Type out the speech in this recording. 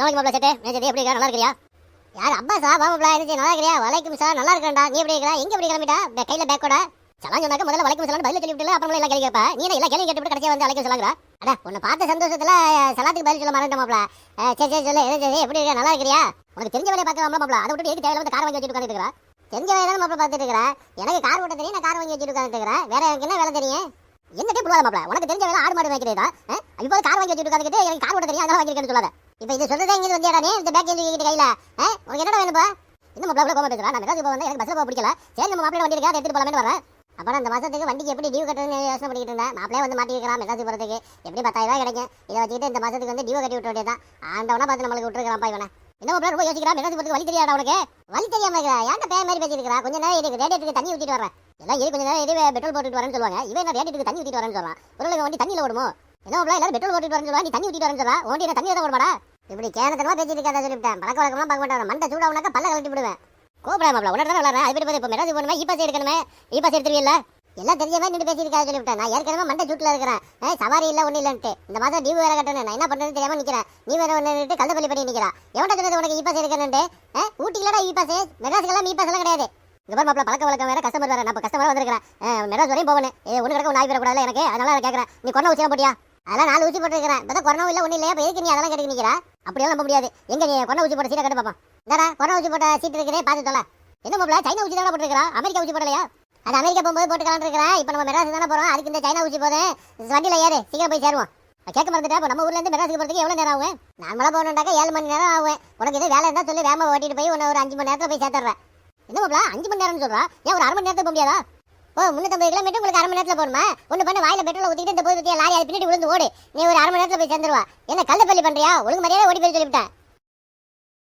சோனிக்கு மாப்பிள செட்டு நேஜதி எப்படி இருக்கா? நல்லா இருக்கறியா? யார் அப்பாஸா? மாப்பிள இருந்துச்சு நல்லா இருக்கறியா? வலைக்கும் சார் நல்லா இருக்கேன்டா. நீ எப்படி இருக்கற? எங்க எப்படி கிளம்பிட்டா? கையில பேக்கோட சலாம் சொன்னாக்க முதல்ல வலைக்கும் சலாம் பதில் சொல்லி விட்டுல, அப்புறம் எல்லாம் கேள்வி கேட்பா. நீ என்ன எல்லாம் கேள்வி கேட்டு கடைசியா வந்து அலைக்கும் சலாங்கற? அட உன்னை பார்த்த சந்தோஷத்துல சலாத்துக்கு பதில் சொல்ல மறந்துட்ட மாப்பிள. சரி சரி சொல்லு. எப்படி இருக்கா? நல்லா இருக்கறியா? உனக்கு தெரிஞ்ச வேலையை பார்க்கலாம் மாப்பிள. அதை விட்டு எதுக்கு தேவையில்லாம கார் வாங்கி வச்சிட்டு உட்கார்ந்துட்டு இருக்கற? தெரிஞ்ச வேலையை தான் மாப்பிள பார்த்துட்டு இருக்கற. எனக்கு கார் ஓட்ட தெரியும், நான் கார் வாங்கி வச்சிட்டு உட்கார்ந்துட்டு இருக்கற. வேற எனக்கு என்ன வேலை தெரியும்? என்னட்டே புடுவாத மாப்பிள. உனக்கு தெரிஞ்ச வேலை ஆடு மாடு மேய்க்கிறதா? இப்போ கார் வாங்கி வச்சிட்டு உட்கார்ந்துட்டு எனக்கு கார் ஓட்ட தெரியும் அதனால வாங்கிருக்கேன்னு சொல்லாத. இப்போ இது சொல்றதே இங்க வந்தியாடா நீ? இந்த பேக் கேள்வி கேட்டு கையில உனக்கு என்னடா வேணும்பா? இந்த மாப்பிள இவ்வளவு கோவமா பேசுறா. நான் மெட்ராஸ் வந்து எனக்கு பஸ்ல போக பிடிக்கல. சரி நம்ம மாப்பிள வண்டி இருக்கா எடுத்துட்டு போலாமே வரேன். அப்புறம் அந்த மாசத்துக்கு வண்டிக்கு எப்படி டியூ கட்டுறதுன்னு யோசனை பண்ணிட்டு இருந்தேன். மாப்பிளையே வந்து மாட்டி வைக்கிறான் மெட்ராஸ் போறதுக்கு. எப்படி 10,000 ரூபாய் கிடைக்கும். இதை வச்சுக்கிட்டு இந்த மாசத்துக்கு வந்து டியூ கட்டி விட்டு வேண்டியதான். ஆண்டவனா பார்த்து நம்மளுக்கு விட்டுருக்கான் இவனை. என்ன மாப்பிள ரொம்ப யோசிக்கிறா? மெட்ராஸ் போறதுக்கு வழி தெரியாதா உனக்கு? வழி தெரியாம இருக்கிறா? ஏன்டா பேய் மாதிரி பேசிருக்கா? கொஞ்ச நேரம் இருக்கு ரேடியேட்டருக்கு தண்ணி ஊத்திட்டு வரேன். எல்லாம் இது கொஞ்ச நேரம் இது பெட்ரோல் போட்டுட்டு வரேன்னு சொல்லுவாங்க. இவன் என்ன ரேடியேட்டருக்கு தண்ணி ஊத்திட்டு வரேன்னு சொல்றான். ஒரு வண்டி தண்ணியில ஓடுமோ? என்ன மாப்பிள எல்லாரும் பெட்ரோல் போட்டுட்டு வரேன்னு சொல்றா, நீ தண்ணி ஊத்திட்டு வரேன்னு சொல்றா. ஓண்டி என்ன தண்ணி தான் ஓடுமாடா? இப்படி கேனத்தனமா பேசிட்டு இருக்காத சொல்லிவிட்டேன். பழக்க வழக்கம்லாம் பார்க்க மாட்டேன். மண்டை சூடாவுனாக்கா பல்ல கழட்டி விடுவேன். கோபப்படாம மாப்பிள உடனே விளாட்றேன். அது போய் இப்போ மெட்ராஸ் போகணுமே இ-பாஸ் எடுக்கணுமே. இ-பாஸ் எடுத்துருவில்ல? எல்லாம் தெரிஞ்ச மாதிரி நின்று பேசியிருக்காது சொல்லிவிட்டேன். நான் ஏற்கனவே மண்டை சூட்டில் இருக்கிறேன். சவாரி இல்லை ஒன்றும் இல்லைன்ட்டு இந்த மாதம் டியூ வேற கட்டணும். நான் என்ன பண்ணுறது தெரியாமல் நிற்கிறேன். நீ வேற ஒன்று கல்தப்பள்ளி பண்ணி நிற்கிறா. எவன்டா சொன்னது உனக்கு இ-பாஸ் எடுக்கணுன்ட்டு? ஊட்டிலடா இ-பாஸ், மெட்ராஸுக்கெல்லாம் இ-பாஸ் எல்லாம் கிடையாது. இந்த மாதிரி மாப்பிள பழக்க வழக்கம் வேற, கஸ்டமர் வேற. நான் கஸ்டமராக வந்திருக்கிறேன். மெட்ராஸ் வரையும் போகணும். ஒன்று கிடக்க ஒன்று ஆகி வரக்கூடாது எனக்கு. அதனால கேட்குறேன். நீ கொரோனா ஊசி போட்டியா? அதெல்லாம் 4 ஊசி போட்டுருக்கிறேன். இப்போ கொரோனா இல்லை ஒன்றும் இல்லையா? இப்போ எதுக்கு நீ அதெல்லாம் கேட்டு நிற்கிறா? அப்படியெல்லாம் நம்ப முடியாது. எங்க நீ கொரோனா ஊசி போட்ட சீட்டை கட்டு பார்ப்போம். இந்தாடா கொரோனா ஊசி போட்ட சீட்டு இருக்கிறே பார்த்து தொலை. என்ன மாப்பிள சைனா ஊசி தானே போட்டுருக்கா? அமெரிக்கா ஊசி போடலையா? அது அமெரிக்கா போகும்போது போட்டுக்கலான்னு இருக்கிறேன். இப்போ நம்ம மெட்ராஸ் தானே போகிறோம். அதுக்கு இந்த சைனா ஊசி போதும். வண்டியில் ஏறு சீக்கிரம் போய் சேருவோம். கேட்க மறந்துட்டா. இப்போ நம்ம ஊர்லேருந்து மெட்ராஸுக்கு போகிறதுக்கு எவ்வளோ நேரம் ஆகும்? நார்மலாக போகணுன்னாக்கா 7 மணி நேரம் ஆகும். உனக்கு எது வேலை இருந்தால் சொல்லி வேமா ஓட்டிட்டு போய் ஒரு 5 மணி நேரத்தில் போய் சேர்த்துறேன். என்ன மாப்பிள 5 மணி நேரம்னு சொல்கிறா? ஏன் ஒரு 1/2 மணி நேரத்தில் போக முடியாதா? 350 கிலோமீட்டர் உங்களுக்கு 1/2 மணி நேரத்தில் போகணுமா? ஒன்று பண்ண வாயில பெட்ரோல் ஊற்றிட்டு இந்த போய் லாரி அது பின்னாடி விழுந்து ஓடு. நீ ஒரு 1/2 மணி நேரத்தில் போய் சேர்ந்துருவா. என்ன கல்தப்பள்ளி பண்ணுறியா? ஒழுங்கு மரியாதை ஓடி போய் சொல்லிவிட்டேன்.